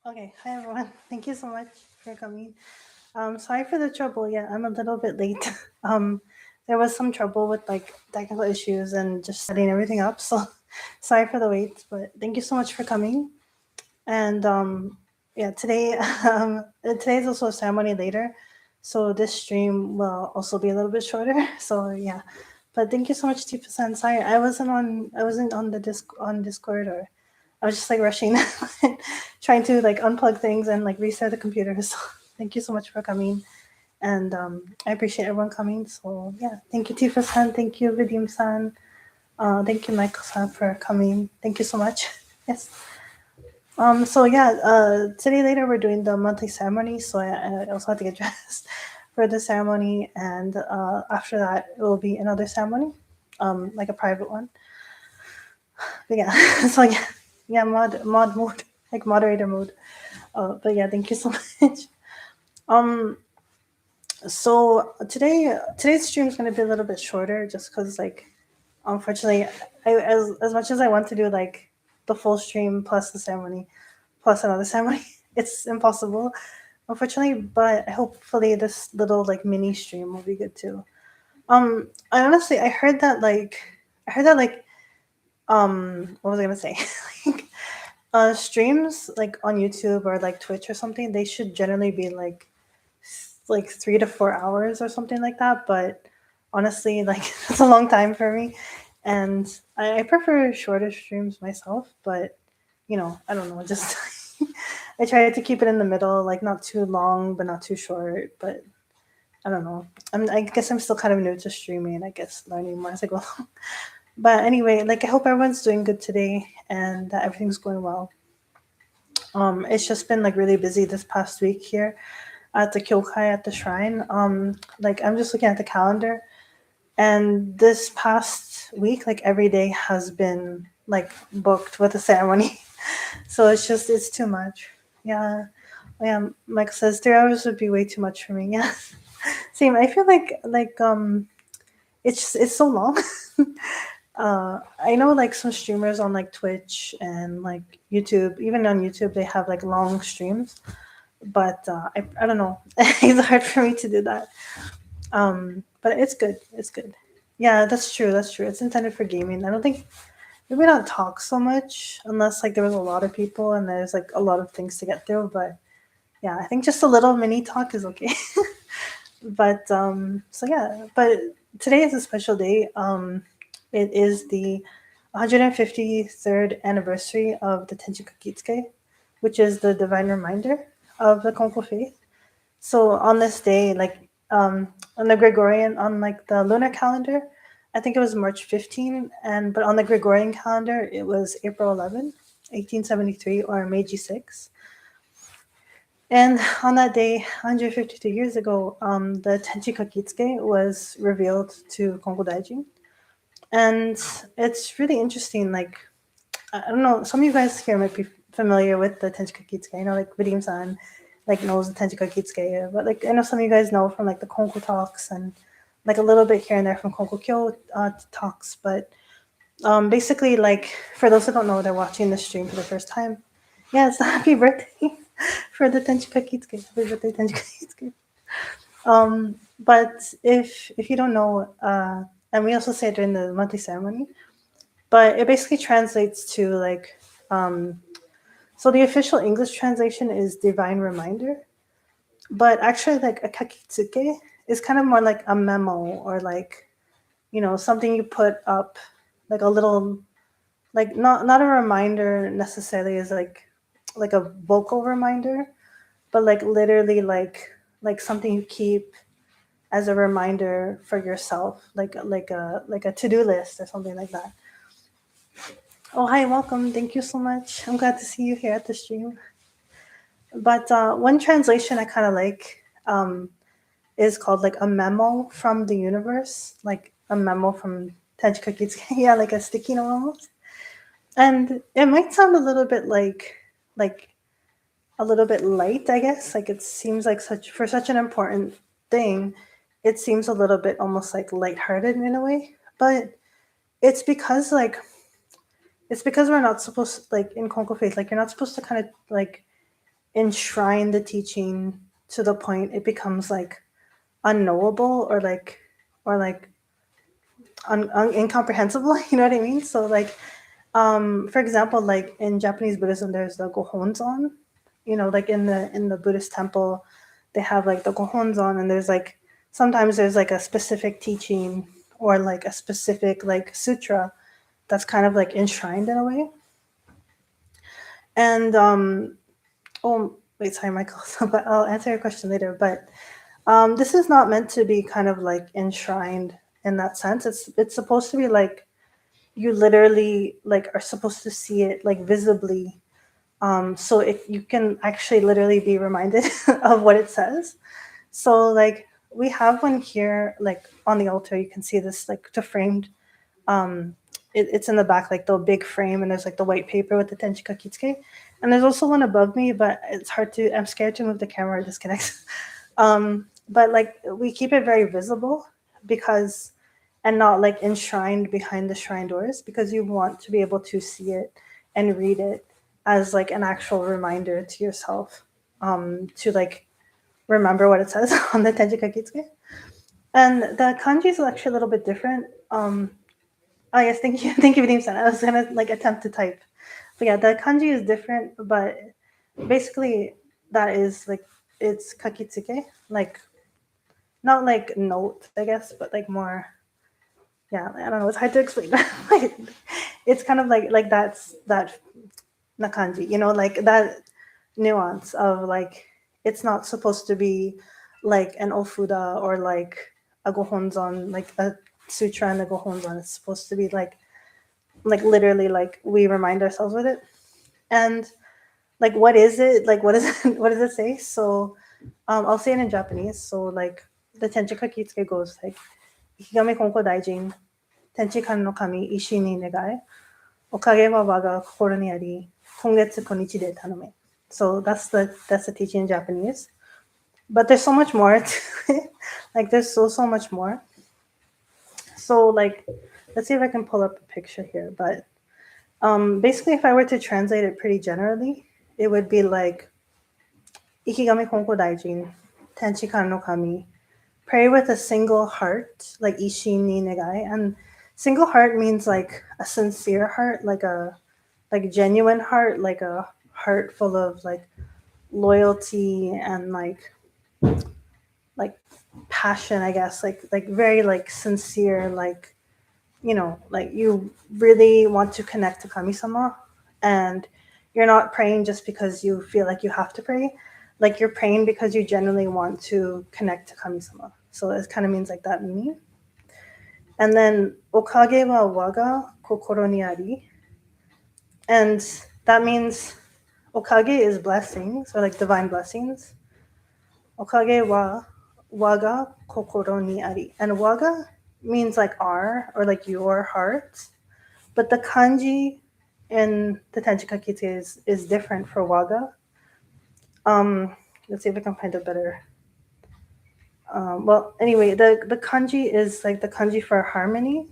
Okay, hi everyone. Thank you so much for coming. Sorry for the trouble. Yeah, I'm a little bit late. um, there was some trouble with like technical issues and just setting everything up. So sorry for the wait, but thank you so much for coming. And yeah, today today's also a ceremony later, so this stream will also be a little bit shorter. So yeah, but thank you so much, Tifa-san. Sorry, I wasn't on the Discord, or I was just like rushing, trying to like unplug things and like restart the computer. So thank you so much for coming, and I appreciate everyone coming. So yeah, thank you, Tifa-san. Thank you, Vidim-san. Thank you, Michael-san, for coming. Thank you so much. Yes. So yeah, today later we're doing the monthly ceremony, so I also have to get dressed for the ceremony, and after that it will be another ceremony, like a private one. But yeah, so yeah, yeah, mod mode, like moderator mode. But yeah, thank you so much. Um, today's stream is gonna be a little bit shorter, just because like unfortunately, as much as I want to do like the full stream plus the ceremony plus another ceremony, it's impossible, unfortunately. But hopefully this little like mini stream will be good too. I heard that like what was I gonna say? like streams like on YouTube or like Twitch or something, they should generally be like 3 to 4 hours or something like that. But honestly, like that's a long time for me, and I prefer shorter streams myself. But I don't know, just I try to keep it in the middle, like not too long but not too short. But I don't know. I guess I'm still kind of new to streaming. I guess learning more as I go along. But anyway, like I hope everyone's doing good today and that everything's going well. It's just been like really busy this past week here at the Kyokai at the shrine. Like I'm just looking at the calendar, and this past week, like every day has been like booked with a ceremony. So it's too much. Yeah. Yeah, Mike says 3 hours would be way too much for me. Yeah. Same. I feel like it's so long. I know like some streamers on like Twitch and like YouTube, even on YouTube, they have like long streams. But I don't know. It's hard for me to do that. But it's good. It's good. Yeah, that's true. That's true. It's intended for gaming. I don't think maybe not talk so much unless like there was a lot of people and there's like a lot of things to get through. But yeah, I think just a little mini talk is okay. But so yeah, but today is a special day. It is the 153rd anniversary of the Tenchi Kakitsuke, which is the divine reminder of the Konko Faith. So on this day, like on the Gregorian, on like the lunar calendar, I think it was March 15, and but on the Gregorian calendar, it was April 11, 1873, or Meiji 6. And on that day, 152 years ago, the Tenchi Kakitsuke was revealed to Kongo Daijin. And it's really interesting. Like, I don't know, some of you guys here might be familiar with the Tenchi Kakitsuke. I know, like, Vidim-san, like, knows the Tenchi Kakitsuke. But, like, I know some of you guys know from, like, the Konko talks and, like, a little bit here and there from Konko Kyo talks. But basically, like, for those who don't know, they're watching the stream for the first time. Yeah, it's a happy birthday for the Tenchi Kakitsuke. Happy birthday, Tenchi Kakitsuke. But if you don't know, and we also say it during the monthly ceremony, but it basically translates to like, so the official English translation is divine reminder, but actually like a kakitsuke is kind of more like a memo or like, something you put up, like a little, like not a reminder necessarily is like a vocal reminder, but like literally like something you keep as a reminder for yourself, like a to-do list or something like that. Oh, hi, welcome. Thank you so much. I'm glad to see you here at the stream. But one translation I kind of like is called like a memo from the universe, like a memo from Tenchi Kakitsuke. Yeah, like a sticky note almost. And it might sound a little bit like a little bit light, I guess. Like it seems like such an important thing, it seems a little bit almost like lighthearted in a way. But it's because we're not supposed to, like in Konko Faith, like you're not supposed to kind of like enshrine the teaching to the point it becomes like unknowable or like incomprehensible. You know what I mean? So like, for example, like in Japanese Buddhism, there's the gohonzon. You know, like in the Buddhist temple, they have like the gohonzon, and there's like sometimes there's like a specific teaching or like a specific like sutra that's kind of like enshrined in a way. And oh wait, sorry, Michael. But I'll answer your question later. But this is not meant to be kind of like enshrined in that sense. It's supposed to be like you literally like are supposed to see it like visibly, so you can actually literally be reminded of what it says. So like we have one here like on the altar. You can see this like the framed. It's in the back, like the big frame, and there's like the white paper with the Tenchika Kitsuke. And there's also one above me, but it's hard to. I'm scared to move the camera; it disconnects. But like we keep it very visible because, and not like enshrined behind the shrine doors, because you want to be able to see it and read it as like an actual reminder to yourself, to like remember what it says on the Tenchika Kitsuke. And the kanji is actually a little bit different. Oh yes, thank you, thank you, Vidim-san. I was gonna like attempt to type, but yeah, the kanji is different. But basically, that is like it's kakitsuke, like not like note, I guess, but like more. Yeah, I don't know. It's hard to explain. Like, it's kind of like that nakanji, you know, like that nuance of like it's not supposed to be like an ofuda or like a gohonzon, like a sutra and a gohonzon. It's supposed to be like literally like we remind ourselves with it. And like what is it? Like what is it? What does it say? So I'll say it in Japanese. So like the Tenchika Kitsuke goes like Ikigami Konko Daijin Tenchikan no Kami Ishi ni Negai Okage wa waga kokoro ni ari Kongetsu konichi de tanome. So that's the teaching in Japanese. But there's so much more to it. Like there's so much more. So like let's see if I can pull up a picture here. But basically if I were to translate it pretty generally, it would be like Ikigami Konko Daijin, Tenchikan no Kami. Pray with a single heart, like Ishi ni Negai. And single heart means like a sincere heart, like a genuine heart, like a heart full of like loyalty and like passion, I guess, like very like sincere, like you know, like you really want to connect to Kami-sama, and you're not praying just because you feel like you have to pray. Like you're praying because you genuinely want to connect to Kami-sama. So it kind of means like that meaning. And then okage wa waga kokoro ni ari, and that means okage is blessings or like divine blessings. Okage wa waga kokoro ni ari, and waga means like our or like your heart. But the kanji in the Tenchika Kitsuke is different for waga. Let's see if I can find a better. Well, anyway, the kanji is like the kanji for harmony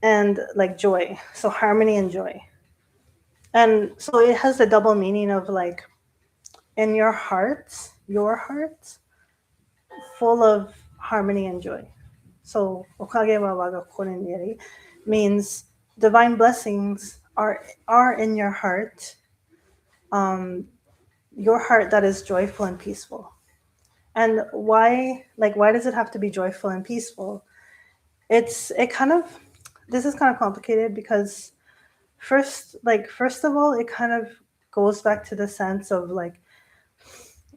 and like joy. So harmony and joy. And so it has the double meaning of like in your heart, full of harmony and joy. So okage wa waga koreneri means divine blessings are in your heart, your heart that is joyful and peaceful. And why does it have to be joyful and peaceful? This is kind of complicated because first of all, it kind of goes back to the sense of like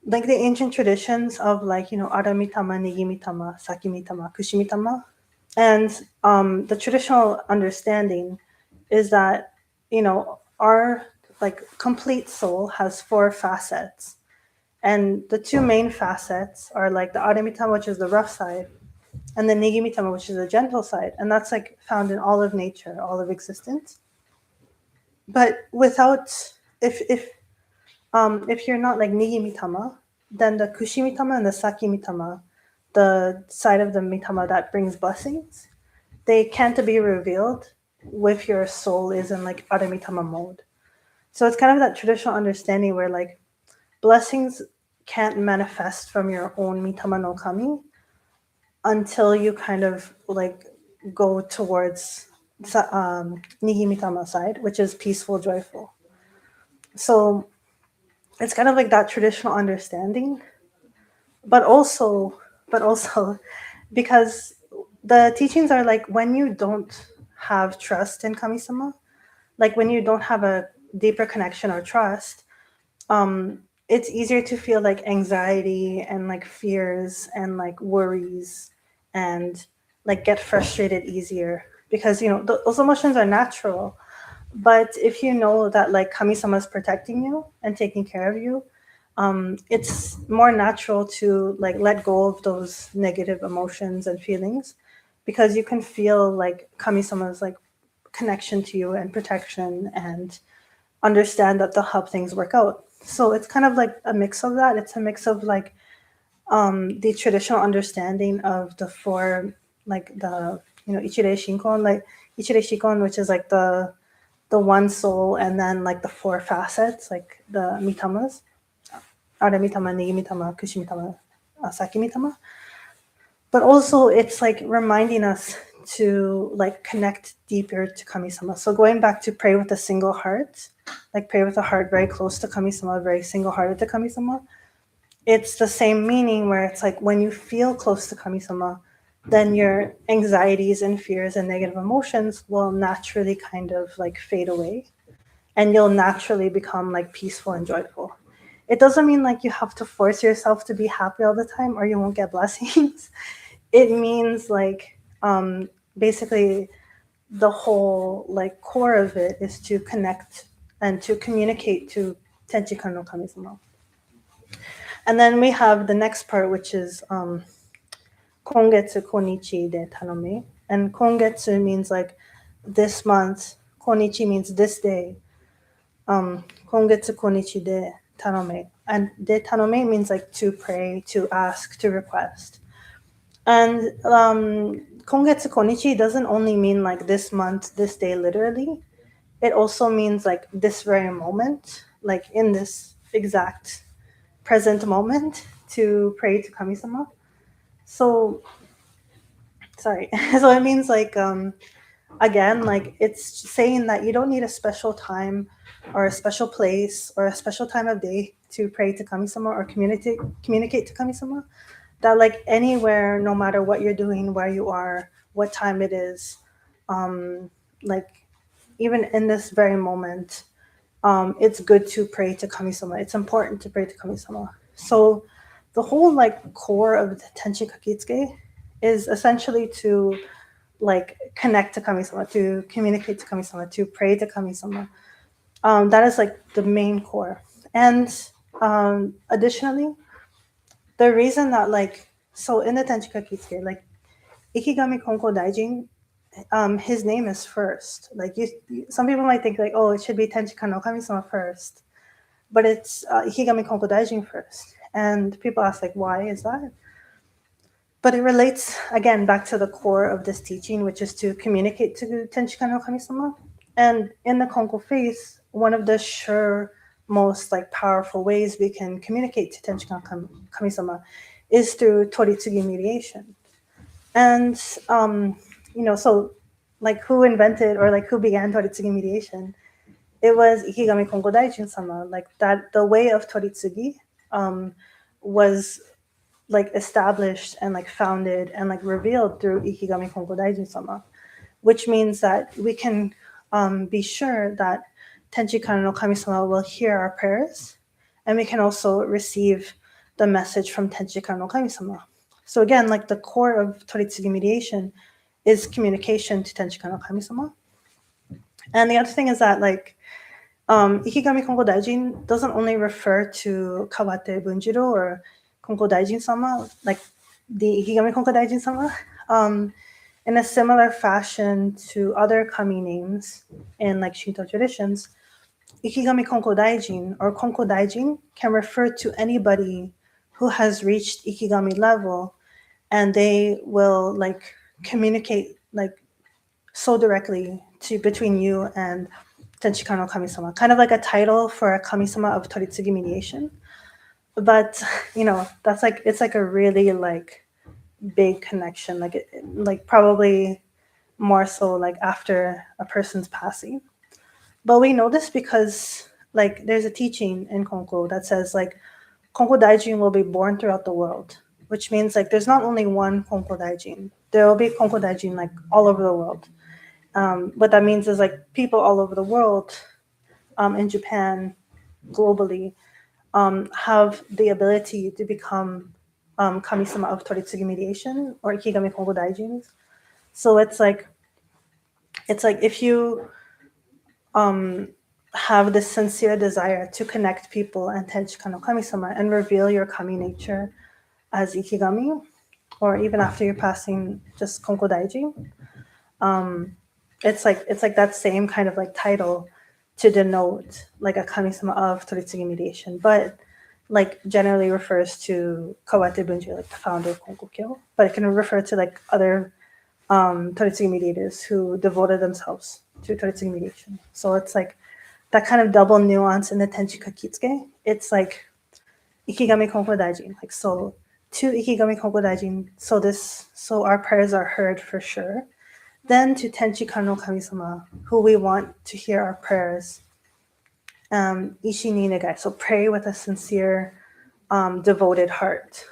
the ancient traditions of like, you know, aramitama, nigimitama, sakimitama, kushimitama. And the traditional understanding is that, you know, our like complete soul has 4 facets. And the 2 main facets are like the aramitama, which is the rough side, and the nigimitama, which is the gentle side. And that's like found in all of nature, all of existence. But without, if you're not like nigimitama, then the kushimitama and the sakimitama, the side of the mitama that brings blessings, they can't be revealed if your soul is in like aramitama mode. So it's kind of that traditional understanding where like blessings can't manifest from your own mitama no kami until you kind of like go towards nigi mitama side, which is peaceful, joyful. So it's kind of like that traditional understanding, but also, but also, because the teachings are like when you don't have trust in kami-sama, like when you don't have a deeper connection or trust, it's easier to feel like anxiety and like fears and like worries and like get frustrated easier because those emotions are natural. But if you know that like kami-sama is protecting you and taking care of you, it's more natural to like let go of those negative emotions and feelings because you can feel like kami-sama's like connection to you and protection and understand that they'll help things work out. So it's kind of like a mix of that. It's a mix of like the traditional understanding of the four, like the Ichirei Shinkon, like Ichirei Shinkon, which is like the one soul, and then like the four facets, like the mitamas, Ara mitama, Nigi mitama, Kushi mitama, Saki mitama. But also it's like reminding us to like connect deeper to kami-sama. So going back to pray with a single heart, like pray with a heart very close to kami-sama, very single-hearted to kami-sama, it's the same meaning where it's like when you feel close to kami-sama, then your anxieties and fears and negative emotions will naturally kind of like fade away and you'll naturally become like peaceful and joyful. It doesn't mean like you have to force yourself to be happy all the time or you won't get blessings. It means like basically the whole like core of it is to connect and to communicate to Tenchikan no Kami-sama. And then we have the next part, which is kongetsu konichi de tanome. And kongetsu means like this month. Konichi means this day. Kongetsu konichi de tanome. And de tanome means like to pray, to ask, to request. And kongetsu konichi doesn't only mean like this month, this day, literally. It also means like this very moment, like in this exact present moment to pray to kami-sama. So, sorry. So it means like, again, like it's saying that you don't need a special time or a special place or a special time of day to pray to kami-sama or communicate to kami-sama. That like anywhere, no matter what you're doing, where you are, what time it is, like even in this very moment, it's good to pray to kami-sama. It's important to pray to kami-sama. So the whole like core of the Tenshi Kakitsuke is essentially to like connect to kami-sama, to communicate to kami-sama, to pray to kami-sama. That is like the main core. And additionally, the reason that like, so in the Tenchi Kakitsuke, like Ikigami Konko Daijin, his name is first. Like some people might think like, oh, it should be Tenchi no Kami-sama first, but it's Ikigami Konko Daijin first. And people ask like, why is that? But it relates again back to the core of this teaching, which is to communicate to Tenchi no Kami-sama. And in the Konko Faith, one of the sure most like powerful ways we can communicate to Tenchi no Kami-sama is through Toritsugi mediation. And so like who invented or like who began Toritsugi mediation? It was Ikigami Konko Daijin-sama. Like that, the way of Toritsugi was like established and like founded and like revealed through Ikigami Konko Daijin-sama, which means that we can be sure that Tenchi no Kami-sama will hear our prayers, and we can also receive the message from Tenchi no Kami-sama. So again, like the core of Toritsugi mediation is communication to Tenchi no Kami-sama. And the other thing is that like Ikigami Konko Daijin doesn't only refer to Kawate Bunjiro or Konko Daijin-sama, like the Ikigami Konko Daijin-sama. In a similar fashion to other kami names in like Shinto traditions, Ikigami Konko Daijin or Konko Daijin can refer to anybody who has reached Ikigami level, and they will like communicate like so directly to between you and Tenchi no Kami-sama, kind of like a title for a Kami-sama of Toritsugi mediation. But that's like, it's like a really like big connection, like like probably more so like after a person's passing. But we know this because like there's a teaching in Konko that says like Konko Daijin will be born throughout the world, which means like there's not only one Konko Daijin. There will be Konko Daijin like all over the world. What that means is like people all over the world, in Japan, globally, have the ability to become kamisama of Toritsugi mediation or Ikigami Kongo Daijins. So it's like if you have this sincere desire to connect people and Tenchika no Kamisama and reveal your kami nature as Ikigami, or even after you're passing just Konko Daiji, it's like that same kind of like title to denote like a kamisama of Toritsugi mediation, but like generally refers to Kawate Bunji, like the founder of Konkokyo, but it can refer to like other Toritsugi mediators who devoted themselves to Toritsugi mediation. So it's like that kind of double nuance in the Tenchika Kitsuge. It's like Ikigami Konko Daijin, like so to Ikigami Konko Daijin, so our prayers are heard for sure. Then to Tenchika no Kami-sama, who we want to hear our prayers. Ishi ni negai, so pray with a sincere, devoted heart.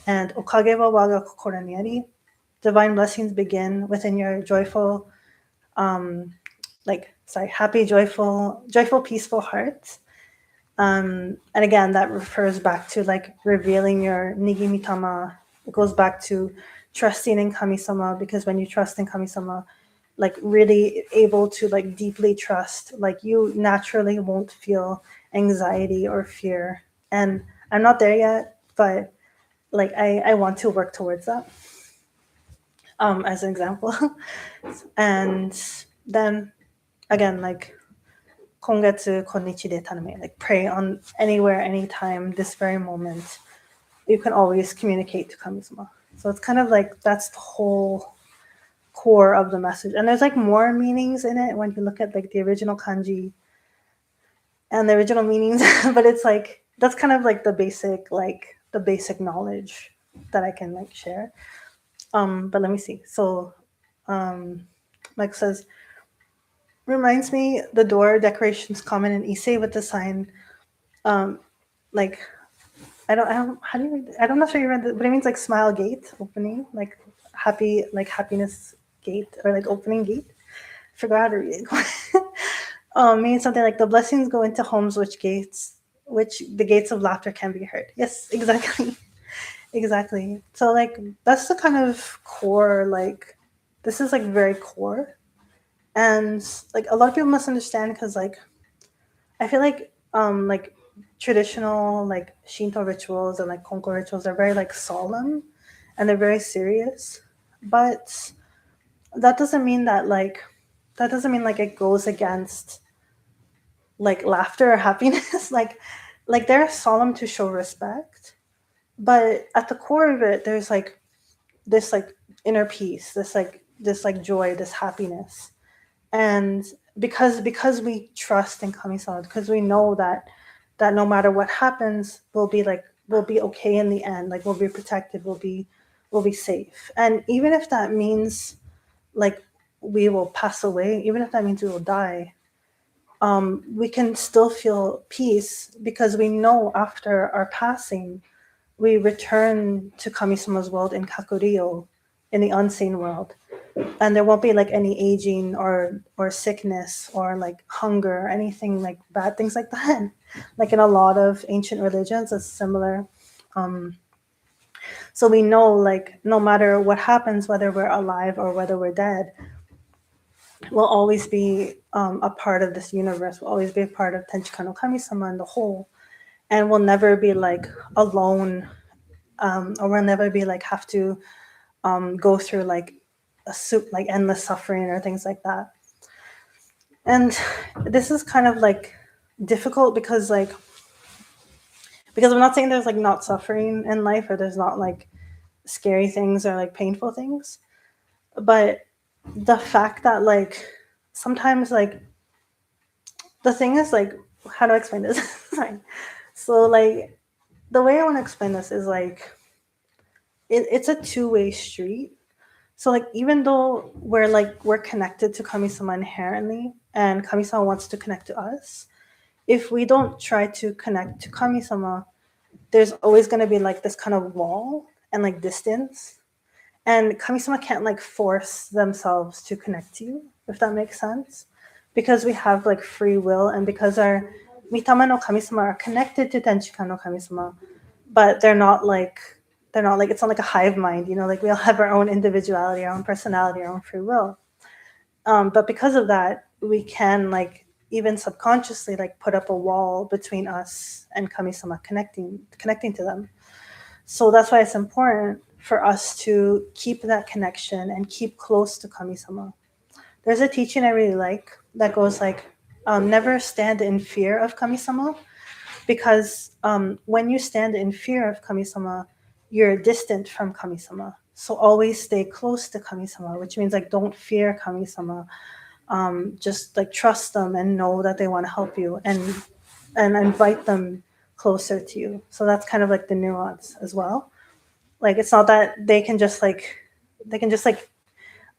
And Okage wa waga kokoro ni ari, divine blessings begin within your joyful, happy, joyful, peaceful heart. And again, that refers back to like revealing your Nigimitama. It goes back to trusting in Kami-sama, because when you trust in Kami-sama, like really able to like deeply trust, like you naturally won't feel anxiety or fear. And I'm not there yet, but like I want to work towards that, as an example. And then again, like kongetsu konnichi de taname, like pray on anywhere, anytime, this very moment. You can always communicate to Kami-sama. So it's kind of like that's the whole core of the message. And there's like more meanings in it when you look at like the original kanji and the original meanings, but it's like that's kind of like the basic knowledge that I can like share. But let me see. So Mike says, reminds me the door decorations common in Issei with the sign, like how do you read, I don't know if you read it, but it means like smile gate opening, like happy, like happiness gate, or like opening gate. I forgot how to read it. Means something like the blessings go into homes which the gates of laughter can be heard. Yes, exactly. Exactly. So like that's the kind of core, like this is like very core. And like a lot of people must understand, because like I feel like traditional like Shinto rituals and like Konko rituals are very like solemn and they're very serious. But that doesn't mean that it goes against like laughter or happiness. like they're solemn to show respect, but at the core of it there's like this like inner peace, this like joy, this happiness. And because we trust in Kami-sama, because we know that no matter what happens, we'll be okay in the end, like we'll be protected, we'll be safe. And even if that means like we will pass away, even if that means we will die, we can still feel peace, because we know after our passing we return to Kami-sama's world in Kakurio, in the unseen world, and there won't be like any aging or sickness or like hunger or anything like bad things like that. Like in a lot of ancient religions it's similar. So we know like no matter what happens, whether we're alive or whether we're dead, we'll always be a part of this universe, we'll always be a part of Tenchika no Kami-sama and the whole, and we'll never be like alone, or we'll never be like have to go through like like endless suffering or things like that. And this is kind of like difficult because I'm not saying there's like not suffering in life, or there's not like scary things or like painful things, but the fact that like sometimes like the thing is like, how do I explain this? Sorry. So like the way I want to explain this is like it's a two-way street. So like even though we're connected to Kami-sama inherently, and Kami-sama wants to connect to us, if we don't try to connect to Kami-sama, there's always going to be like this kind of wall and like distance, and Kami-sama can't like force themselves to connect to you, if that makes sense, because we have like free will, and because our Mitama no Kami-sama are connected to Tenchika no Kami-sama, but they're not like it's not like a hive mind, like we all have our own individuality, our own personality, our own free will. But because of that, we can like even subconsciously like put up a wall between us and Kami-sama connecting to them. So that's why it's important for us to keep that connection and keep close to Kami-sama. There's a teaching I really like that goes like, never stand in fear of Kami-sama, because when you stand in fear of Kami-sama, you're distant from Kami-sama. So always stay close to Kami-sama, which means like don't fear Kami-sama. Just like trust them and know that they want to help you, and invite them closer to you. So that's kind of like the nuance as well. Like it's not that they can just like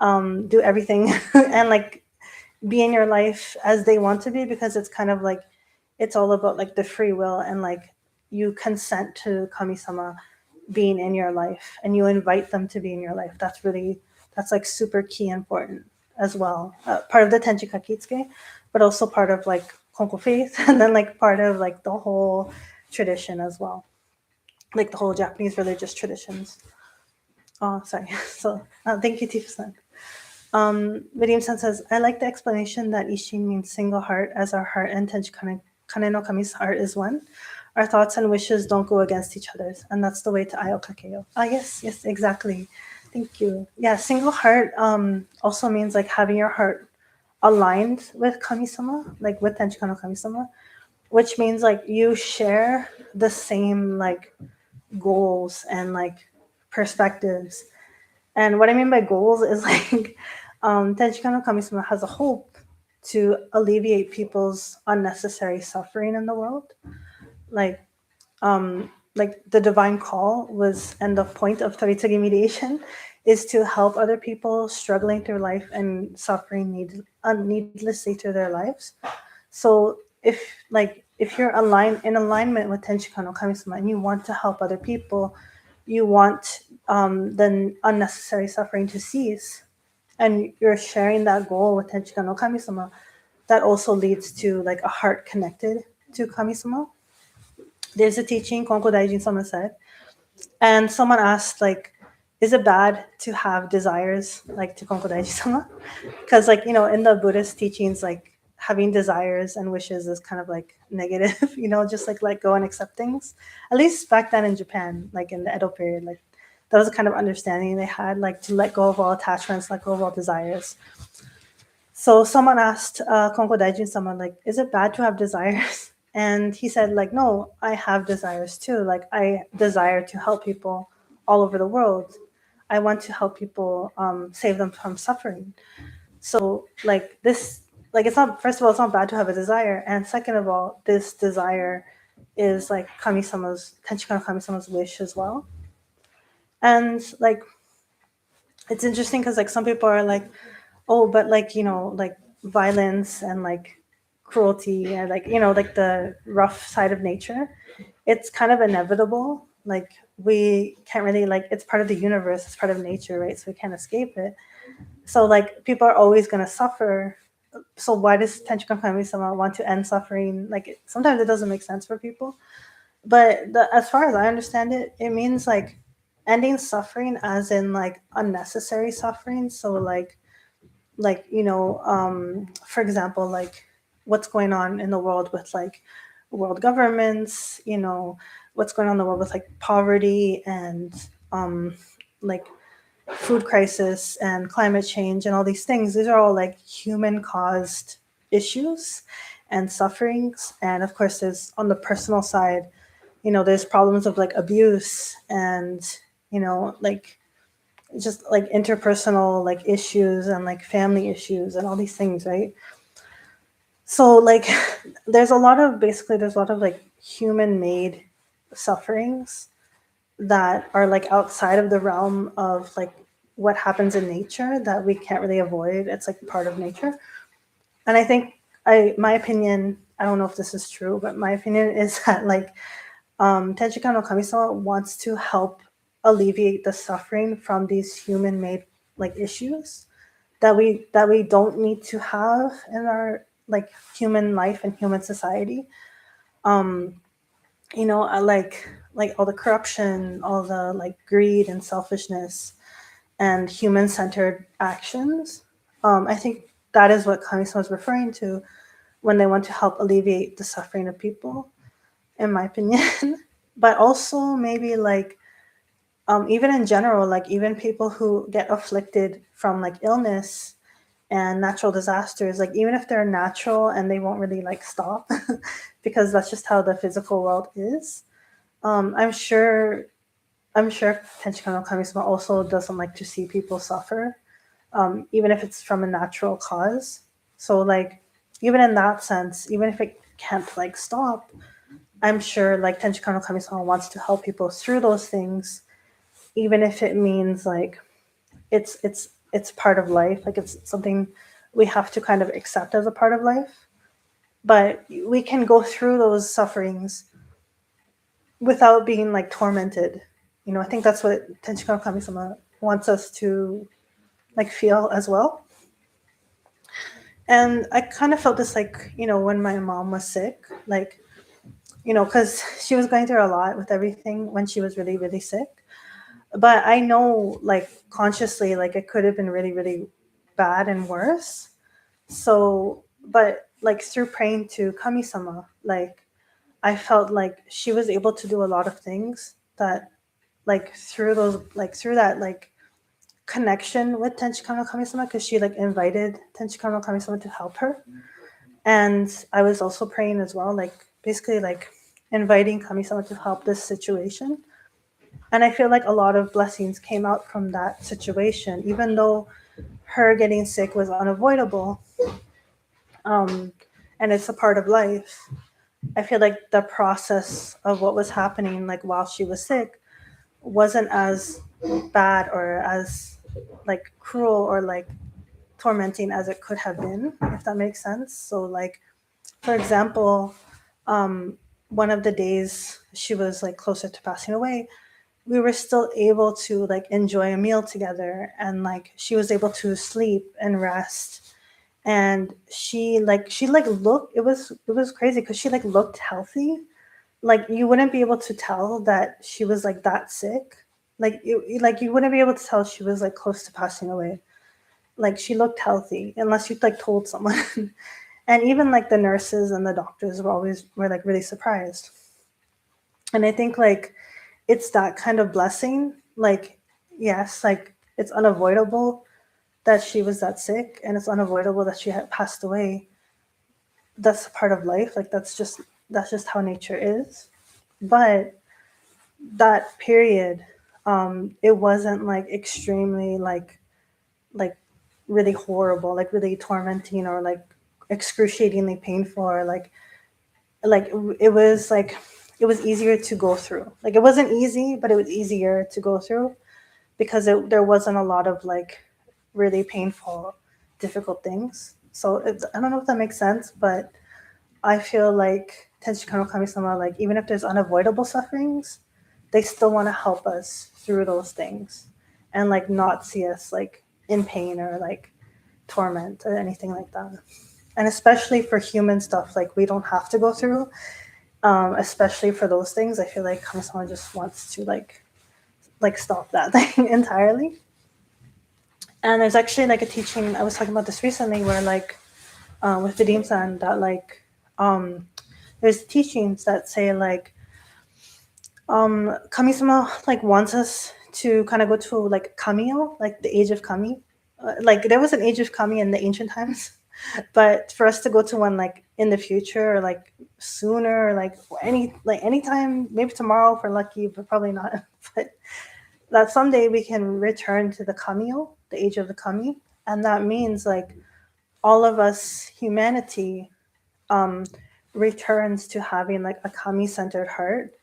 do everything and like be in your life as they want to be, because it's kind of like it's all about like the free will, and like you consent to Kami-sama being in your life and you invite them to be in your life. That's like super key important as well. Part of the Tenjika Kitsuke, but also part of like Konko Faith, and then like part of like the whole tradition as well, like the whole Japanese religious traditions. Oh, sorry. So thank you, Tifa-san. Miriam-san says, I like the explanation that Ishin means single heart, as our heart and Tenchi Kane no Kami's heart is one. Our thoughts and wishes don't go against each other's, and that's the way to Ayo Kakeo. Ah, yes, exactly. Thank you. Yeah, single heart also means like having your heart aligned with Kami-sama, like with Tenchi Kane no Kami-sama, which means like you share the same like goals and like perspectives. And what I mean by goals is like Tenchika no Kami-sama has a hope to alleviate people's unnecessary suffering in the world. Like the divine call was, and the point of Toritsugi mediation is to help other people struggling through life and suffering needlessly through their lives. So if you're in alignment with Tenchika no Kami-sama and you want to help other people, you want the unnecessary suffering to cease, and you're sharing that goal with Tenchika no Kami-sama, that also leads to like a heart connected to Kami-sama. There's a teaching Konko Daijin-sama said, and someone asked like, is it bad to have desires like to Konko Daijin-sama? Because like in the Buddhist teachings, like having desires and wishes is kind of like negative, just like let go and accept things. At least back then in Japan, like in the Edo period, like that was the kind of understanding they had, like to let go of all attachments, let go of all desires. So someone asked Konko Daijin someone like, is it bad to have desires? And he said like, no, I have desires too. Like I desire to help people all over the world. I want to help people, save them from suffering. So like this, like it's not, first of all, it's not bad to have a desire, and second of all, this desire is like Tenchika no Kami-sama's wish as well. And like it's interesting because like some people are like, oh, but like like violence and like cruelty and like like the rough side of nature, it's kind of inevitable. Like we can't really, like, it's part of the universe, it's part of nature, right? So we can't escape it. So like people are always going to suffer. So why does Tenchika Kami-sama want to end suffering? Like sometimes it doesn't make sense for people. But as far as I understand it, it means like ending suffering as in like unnecessary suffering. So for example, like what's going on in the world with like world governments, what's going on in the world with like poverty and like food crisis and climate change and all these things. These are all like human caused issues and sufferings. And of course, there's on the personal side, there's problems of like abuse and, like just like interpersonal like issues and like family issues and all these things, right? So like there's a lot of like human made sufferings that are like outside of the realm of like what happens in nature that we can't really avoid. It's like part of nature. And I think my opinion, I don't know if this is true, but my opinion is that like Tenchika no Kami-sama wants to help alleviate the suffering from these human-made like issues that we don't need to have in our like human life and human society. Um, like all the corruption, all the like greed and selfishness and human-centered actions. I think that is what Kami-sama is referring to when they want to help alleviate the suffering of people, in my opinion. But also maybe like even in general, like even people who get afflicted from like illness and natural disasters, like even if they're natural and they won't really like stop because that's just how the physical world is. I'm sure Tenchika no Kami-sama also doesn't like to see people suffer, even if it's from a natural cause. So like even in that sense, even if it can't like stop, I'm sure like Tenchika no Kami-sama wants to help people through those things, even if it means like it's part of life, like it's something we have to kind of accept as a part of life. But we can go through those sufferings without being like tormented. I think that's what Tenchika no Kami-sama wants us to like feel as well. And I kind of felt this like, when my mom was sick, like, because she was going through a lot with everything when she was really, really sick. But I know, like, consciously, like, it could have been really, really bad and worse. So, but like, through praying to Kami-sama, like, I felt like she was able to do a lot of things that, like, through that, like, connection with Tenchika no Kami-sama, because she, like, invited Tenchika no Kami-sama to help her. And I was also praying as well, like, basically, like, inviting Kami-sama to help this situation. And I feel like a lot of blessings came out from that situation, even though her getting sick was unavoidable, um, and it's a part of life. I feel like the process of what was happening, like while she was sick, wasn't as bad or as like cruel or like tormenting as it could have been, if that makes sense. So, like, for example, um, one of the days she was like closer to passing away, we were still able to like enjoy a meal together, and like she was able to sleep and rest. And she looked, it was crazy because she like looked healthy. Like you wouldn't be able to tell that she was like that sick. Like you wouldn't be able to tell she was like close to passing away. Like she looked healthy unless you like told someone. And even like the nurses and the doctors were like really surprised. And I think like it's that kind of blessing. Like, yes, like it's unavoidable that she was that sick, and it's unavoidable that she had passed away. That's a part of life. Like that's just how nature is. But that period, it wasn't like extremely like really horrible, like really tormenting or like excruciatingly painful or like it was easier to go through. Like it wasn't easy, but it was easier to go through because there wasn't a lot of like really painful, difficult things. So I don't know if that makes sense, but I feel like Tenshika no Kami-sama, like even if there's unavoidable sufferings, they still want to help us through those things and like not see us like in pain or like torment or anything like that. And especially for human stuff, like we don't have to go through. Especially for those things, I feel like Kami-sama just wants to like stop that thing entirely. And there's actually like a teaching I was talking about this recently, where like with the Deem-san, that like there's teachings that say like Kami-sama like wants us to kind of go to like Kamiyo, like the age of Kami. Like there was an age of Kami in the ancient times, but for us to go to one like in the future or like sooner, or like anytime, maybe tomorrow if we're lucky, but probably not. But that someday we can return to the Kamiyo, the age of the Kami, and that means like all of us humanity um, returns to having like a Kami centered heart,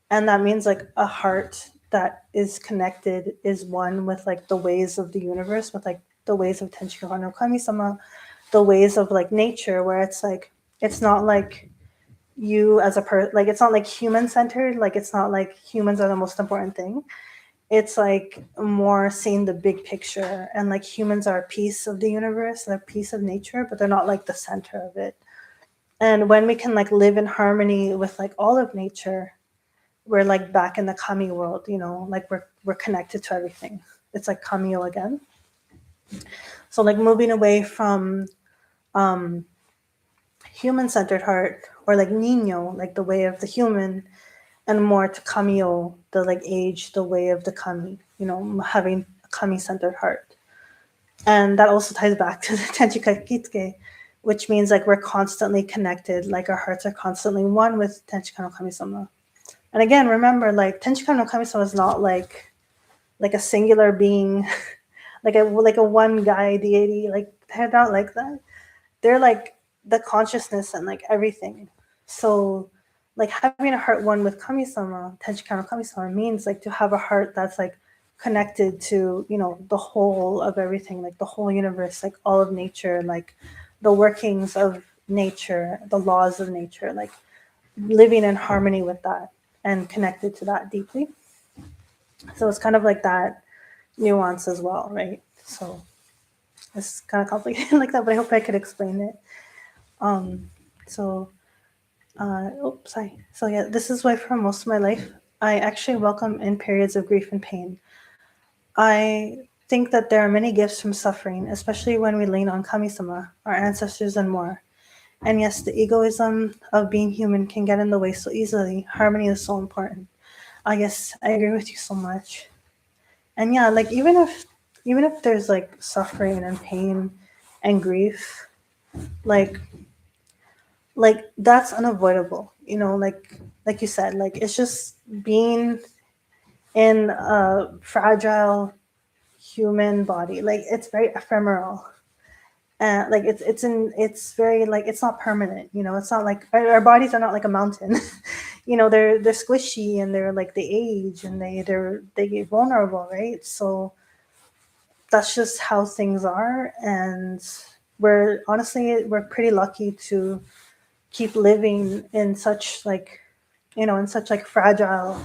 and that means like a heart that is connected is one with like the ways of the universe, with like the ways of Tenchi no Kami-sama, the ways of like nature, where it's like it's not like you as a like it's not like human centered, like it's not like humans are the most important thing. It's like more seeing the big picture, and like humans are a piece of the universe, they're a piece of nature, but they're not like the center of it. And when we can like live in harmony with like all of nature, we're like back in the kami world, you know, like we're connected to everything. It's like kamio again. So like moving away from human-centered heart, or like nino, like the way of the human, and more to kamio, the like age, the way of the kami, you know, having a kami-centered heart. And that also ties back to the tenchi kakitsuke, which means like we're constantly connected, like our hearts are constantly one with tenchi no kami-sama. And again, remember, like tenchi no kami-sama is not like a singular being, like a one guy deity. Like they're not like that. They're like the consciousness and like everything. So like having a heart one with kami-sama, tenchi no kami-sama, means like to have a heart that's like connected to, you know, the whole of everything, like the whole universe, like all of nature, like the workings of nature, the laws of nature, like living in harmony with that and connected to that deeply. So it's kind of like that nuance as well, right? So it's kind of complicated like that, but I hope I could explain it. So, oops, sorry. So yeah, this is why for most of my life, I actually welcome in periods of grief and pain. I think that there are many gifts from suffering, especially when we lean on kami-sama, our ancestors, and more. And yes, the egoism of being human can get in the way so easily. Harmony is so important. I guess I agree with you so much. And yeah, like even if there's like suffering and pain and grief, like that's unavoidable. You know, like you said, like it's just being in a fragile human body. Like it's very ephemeral. Like it's very like it's not permanent, you know. It's not like our bodies are not like a mountain. You know, they're squishy, and they're like they age, and they get vulnerable, right? So that's just how things are, and we're pretty lucky to keep living in such like, you know, in such like fragile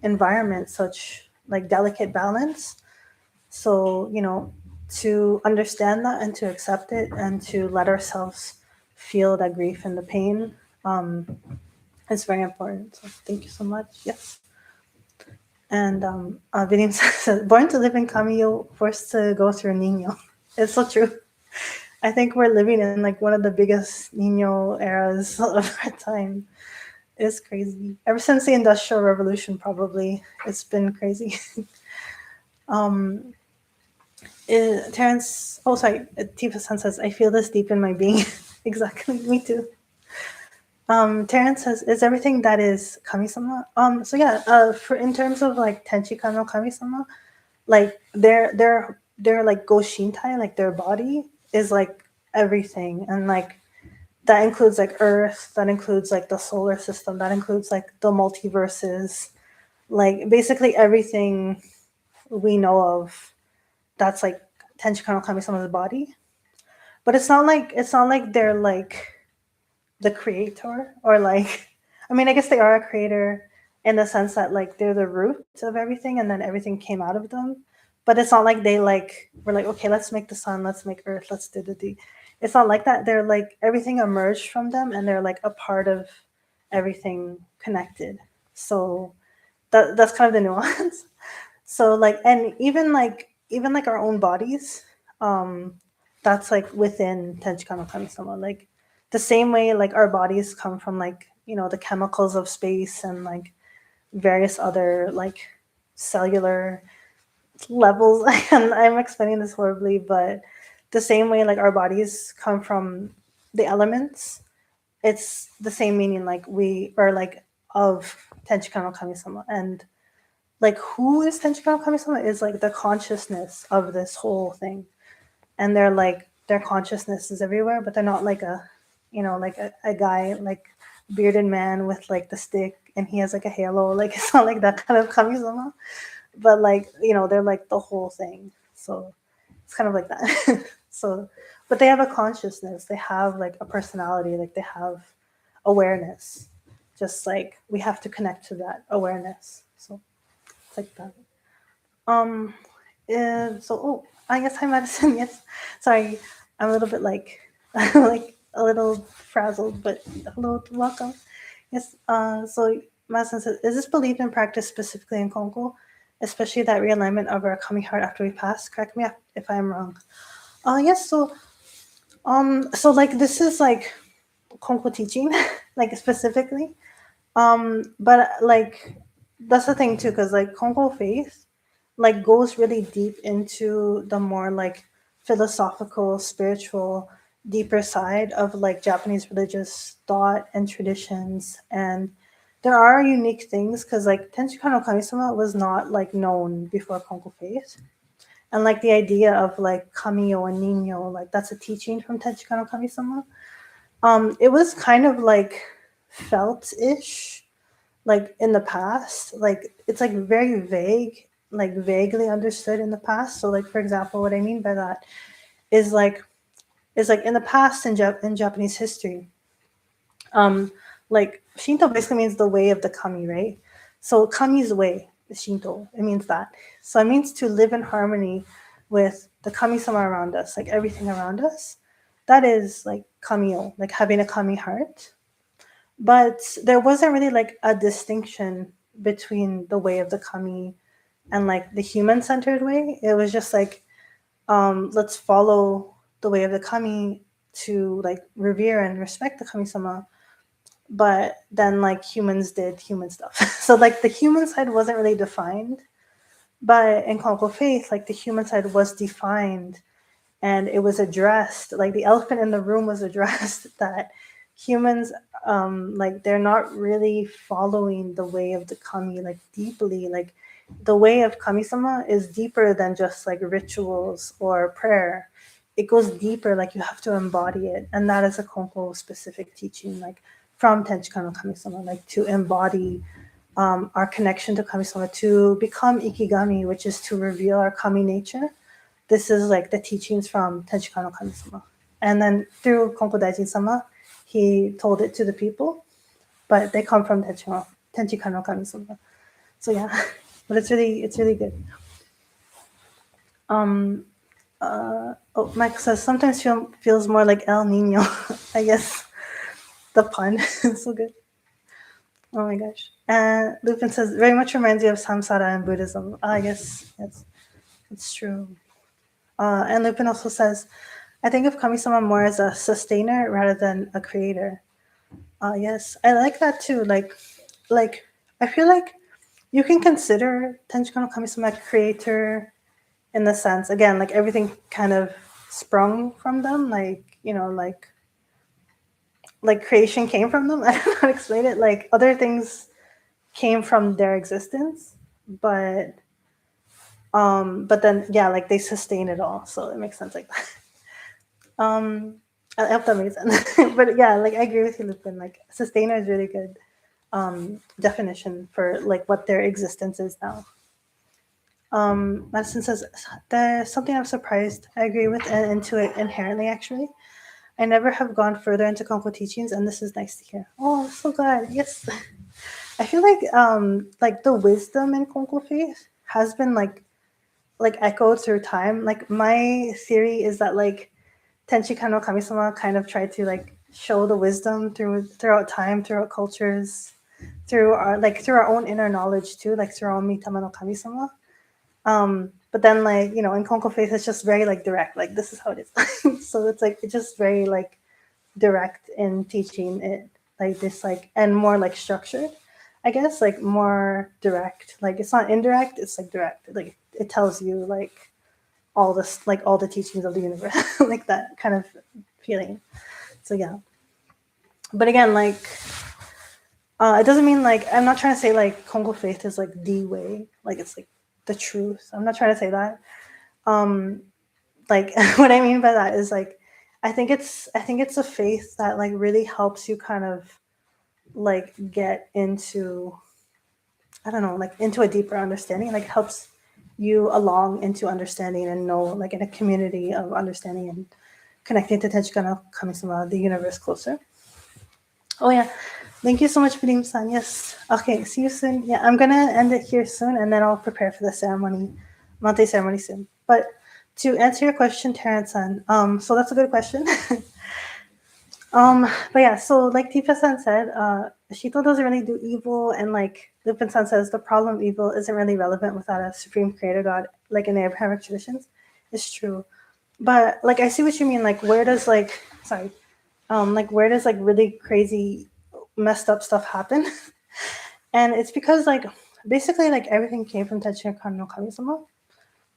environment, such like delicate balance. So, you know, to understand that and to accept it and to let ourselves feel that grief and the pain, is very important. So thank you so much. Yes. And Vidim says, born to live in Camillo, forced to go through Nino. It's so true. I think we're living in like one of the biggest Nino eras of our time. It's crazy. Ever since the Industrial Revolution, probably, it's been crazy. Terrence, oh, sorry, Tifa-san says, I feel this deep in my being. Exactly, me too. Terrence says, is everything that is kami-sama? So yeah, for in terms of like Tenchi no kami-sama, like their like Goshintai, like their body is like everything, and like that includes like Earth, that includes like the solar system, that includes like the multiverses, like basically everything we know of. That's like Tenchi no kami-sama's body, but it's not like they're like the creator, or like, I mean, I guess they are a creator in the sense that like they're the root of everything, and then everything came out of them. But it's not like they like were like, okay, let's make the sun, let's make Earth, let's do the. It's not like that. They're like everything emerged from them, and they're like a part of everything connected. So that's kind of the nuance. So like, and even like our own bodies, that's like within Tenchi no Kami-sama. Like the same way like our bodies come from like, you know, the chemicals of space and like various other like cellular levels. I'm explaining this horribly, but the same way like our bodies come from the elements, it's the same meaning, like we are like of Tenchi no Kami-sama. And like who is Tenchi no Kami-sama is like the consciousness of this whole thing. And they're like their consciousness is everywhere, but they're not like a, you know, like a guy, like bearded man with like the stick and he has like a halo. Like it's not like that kind of kami-sama, but like they're like the whole thing. So it's kind of like that. So, but they have a consciousness. They have like a personality. Like they have awareness. Just like we have to connect to that awareness. So it's like that. Um, I guess hi Madison. Yes, sorry, I'm a little bit like like a little frazzled, but hello, welcome. Yes. So Madison says, is this belief in practice specifically in Konko, especially that realignment of our kami heart after we pass? Correct me if I'm wrong. Yes. So like this is like Konko teaching, like specifically. But like that's the thing too, because like Kongo faith like goes really deep into the more like philosophical, spiritual, deeper side of like Japanese religious thought and traditions. And there are unique things because like Tenchikan no Kami-sama was not like known before Kongo faith. And like the idea of like Kamiyo and Nino, like that's a teaching from Tenchikan no Kami-sama. It was kind of like felt-ish like in the past, like it's like very vague, like vaguely understood in the past. So like for example, what I mean by that is like in the past in Japanese history, um like Shinto basically means the way of the kami, right? So kami's way is Shinto. It means that. So it means to live in harmony with the kami-sama around us, like everything around us. That is like kamiyo, like having a kami heart. But there wasn't really like a distinction between the way of the kami and like the human centered way. It was just like let's follow the way of the kami to like revere and respect the kami-sama, but then like humans did human stuff. So like the human side wasn't really defined, but in Konko faith like the human side was defined, and it was addressed, like the elephant in the room was addressed, that humans like they're not really following the way of the kami like deeply. Like the way of kami-sama is deeper than just like rituals or prayer. It goes deeper, like you have to embody it, and that is a Konko specific teaching, like from Tenchikan no Kami-sama, like to embody our connection to kami-sama, to become ikigami, which is to reveal our kami nature. This is like the teachings from Tenchikan no Kami-sama. And then through Konko Daijin-sama, he told it to the people, but they come from Tenchikan no Kami-sama. So yeah, but it's really good. Mike says sometimes feels more like El Nino. I guess the pun is so good. Oh my gosh. And Lupin says very much reminds you of samsara in Buddhism. I guess it's true. And Lupin also says, I think of kami-sama more as a sustainer rather than a creator. Yes, I like that too. Like I feel like you can consider Tenchikan no Kami-sama a creator in the sense, again, like everything kind of sprung from them. Like like creation came from them. I don't know how to explain it. Like other things came from their existence, but then yeah, like they sustain it all. So it makes sense like that. I hope that makes sense. But yeah, like I agree with you, Lupin. Like sustainer is really good definition for like what their existence is now. Madison says there's something I'm surprised I agree with and into it inherently actually. I never have gone further into Konko teachings, and this is nice to hear. Oh, I'm so glad. Yes. I feel like the wisdom in Konko faith has been like echoed through time. Like my theory is that like Tenchikan no Kami-sama kind of tried to like show the wisdom throughout time, throughout cultures, through our own inner knowledge too, like through our own Mitama no Kami-sama. But then like in Konko faith it's just very like direct, like this is how it is. So it's like it's just very like direct in teaching it, like this, like, and more like structured, I guess, like more direct. Like it's not indirect, it's like direct. Like it tells you like all this, like all the teachings of the universe, like that kind of feeling. So yeah. But again, like it doesn't mean like I'm not trying to say like Kongo faith is like the way, like it's like the truth. I'm not trying to say that. Like what I mean by that is like I think it's a faith that like really helps you kind of like get into, I don't know, like into a deeper understanding, like helps you along into understanding and know, like in a community of understanding and connecting to Tenchikana Kami-sama, the universe, closer. Oh yeah, thank you so much, Bidim-san. Yes. Okay, see you soon. Yeah, I'm gonna end it here soon, and then I'll prepare for the ceremony, Monte ceremony soon. But to answer your question, Terrence-san, so that's a good question. But yeah, so like Tifa-san said, Shito doesn't really do evil, and like Lupin-san says, the problem of evil isn't really relevant without a supreme creator god, like in the Abrahamic traditions. It's true. But like I see what you mean, like where does like sorry, like where does like really crazy messed up stuff happen? And it's because like basically like everything came from Tenshinhan no Kami-sama.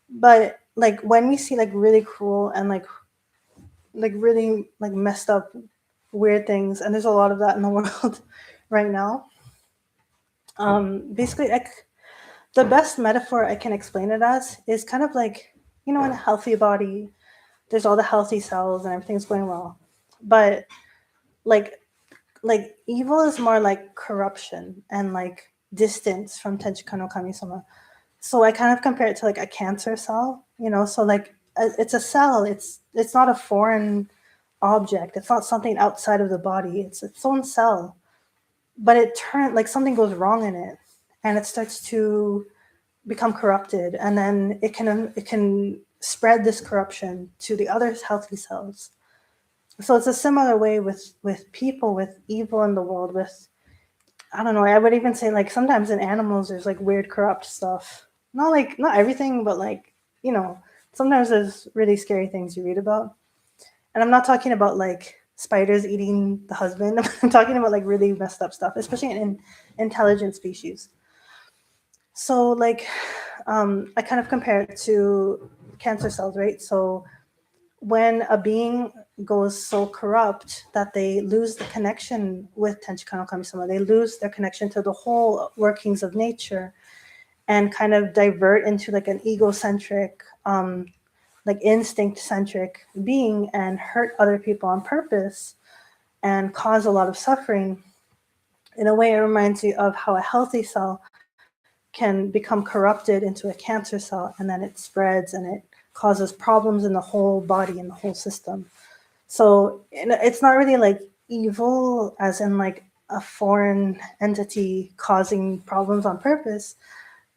But like when we see like really cruel and like really like messed up weird things, and there's a lot of that in the world right now. Basically like the best metaphor I can explain it as is kind of like, you know, in a healthy body, there's all the healthy cells and everything's going well. But like evil is more like corruption and like distance from Tenchika no Kami-sama. So I kind of compare it to like a cancer cell, you know. So like it's a cell. It's not a foreign object. It's not something outside of the body. It's its own cell. But it turns like something goes wrong in it, and it starts to become corrupted, and then it can spread this corruption to the other healthy cells. So it's a similar way with people, with evil in the world, with, I don't know, I would even say like sometimes in animals there's like weird corrupt stuff. Not everything, but like, you know, sometimes there's really scary things you read about. And I'm not talking about like spiders eating the husband. I'm talking about like really messed up stuff, especially in intelligent species. So like I kind of compare it to cancer cells, right? So when a being goes so corrupt that they lose the connection with Tenchika no Kami-sama, they lose their connection to the whole workings of nature and kind of divert into like an egocentric, like instinct-centric being and hurt other people on purpose and cause a lot of suffering. In a way, it reminds you of how a healthy cell can become corrupted into a cancer cell, and then it spreads and it causes problems in the whole body and the whole system. So it's not really like evil as in like a foreign entity causing problems on purpose,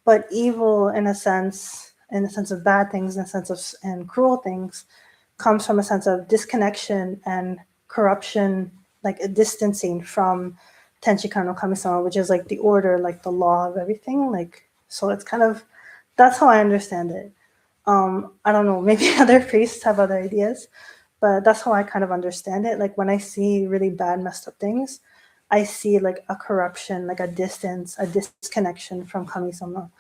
but evil in a sense of bad things, in a sense of and cruel things, comes from a sense of disconnection and corruption, like a distancing from Tenchika no Kami-sama, which is like the order, like the law of everything. Like, so it's kind of, that's how I understand it. I don't know, maybe other priests have other ideas, but that's how I kind of understand it. Like when I see really bad, messed up things, I see like a corruption, like a distance, a disconnection from Kami-sama,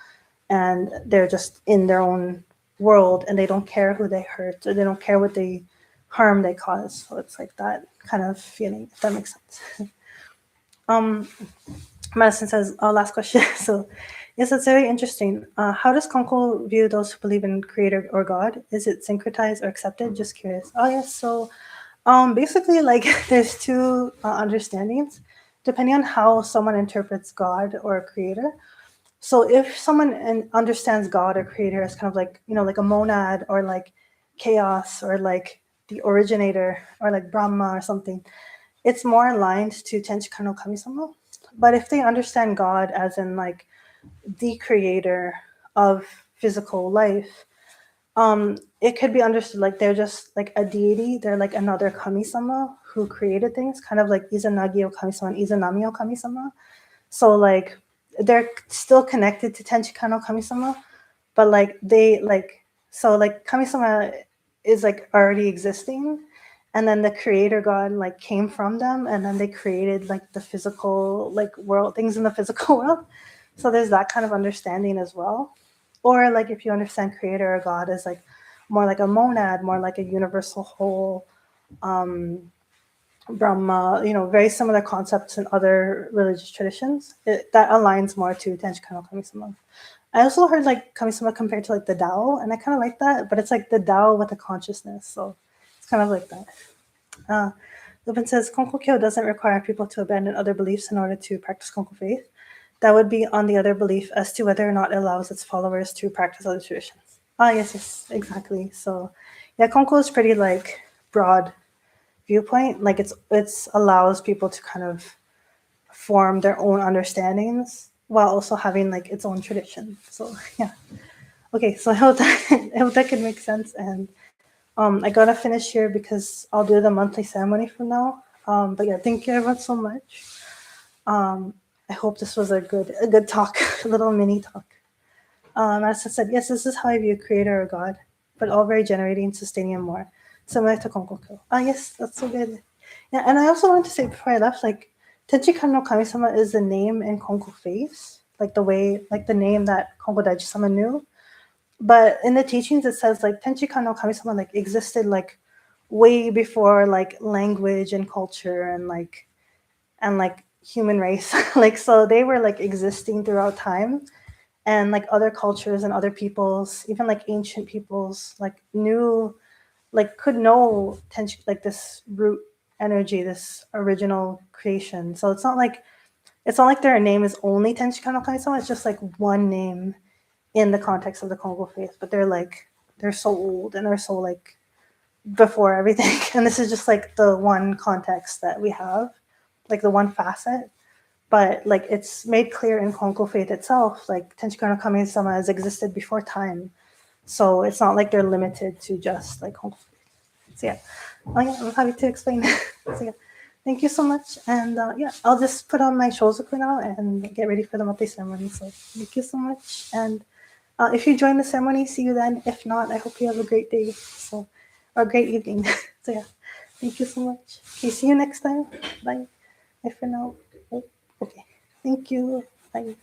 and they're just in their own world and they don't care who they hurt or they don't care what they harm they cause. So it's like that kind of feeling, if that makes sense. um Madison says, oh, last question. So yes, it's very interesting. How does Konko view those who believe in creator or God? Is it syncretized or accepted? Just curious. Oh yes. So basically like there's two understandings depending on how someone interprets God or creator. So if someone understands God or creator as kind of like, you know, like a monad or like chaos or like the originator or like Brahma or something, it's more aligned to Tenchika no Kami-sama. But if they understand God as in like the creator of physical life, it could be understood like they're just like a deity. They're like another Kami-sama who created things, kind of like Izanagi o Kami-sama and Izanami o Kami-sama. So like they're still connected to Tenchika no Kami-sama, but like they like, so like Kami-sama is like already existing, and then the creator god like came from them, and then they created like the physical like world, things in the physical world. So there's that kind of understanding as well. Or like if you understand creator or god as like more like a monad, more like a universal whole, Brahma, you know, very similar concepts in other religious traditions. That aligns more to Tenchika no Kami-sama. I also heard like Kami-sama compared to like the Tao, and I kind of like that, but it's like the Tao with a consciousness, so it's kind of like that. Uh, Lupin says Konko doesn't require people to abandon other beliefs in order to practice Konko Faith. That would be on the other belief as to whether or not it allows its followers to practice other traditions. Yes, exactly. So, yeah, Konko is pretty like broad viewpoint. Like it's allows people to kind of form their own understandings while also having like its own tradition. So yeah. Okay, so I hope that I hope that can make sense. And I gotta finish here because I'll do the monthly ceremony from now. But yeah, thank you everyone so much. I hope this was a good talk, a little mini talk. As I said, yes, this is how I view creator or God, but all very generating, sustaining, and more. Similar to Konkoku. Yes, that's so good. Yeah, and I also wanted to say before I left, like, Tenchikan no Kami-sama is the name in Konko Faith, like the way, like the name that Konko Daiji-sama knew. But in the teachings, it says like Tenchikan no Kami-sama like existed like way before like language and culture and like human race. Like so they were like existing throughout time, and like other cultures and other peoples, even like ancient peoples, like knew, like could know like this root energy, this original creation. So it's not like their name is only Tenchikan no Kami-sama. It's just like one name in the context of the Kongo faith, but they're so old and they're so like before everything. And this is just like the one context that we have, like the one facet. But like it's made clear in Konko faith itself, like Tenchikan no Kami-sama has existed before time. So it's not like they're limited to just like Konko faith. So yeah. Yeah, I'm happy to explain. So yeah. Thank you so much. And yeah, I'll just put on my shozuku now and get ready for the monthly ceremony. So thank you so much. And if you join the ceremony, see you then. If not, I hope you have a great day. So, or a great evening. So yeah, thank you so much. Okay, see you next time. Bye. Bye for now. Oh, okay. Thank you. Bye.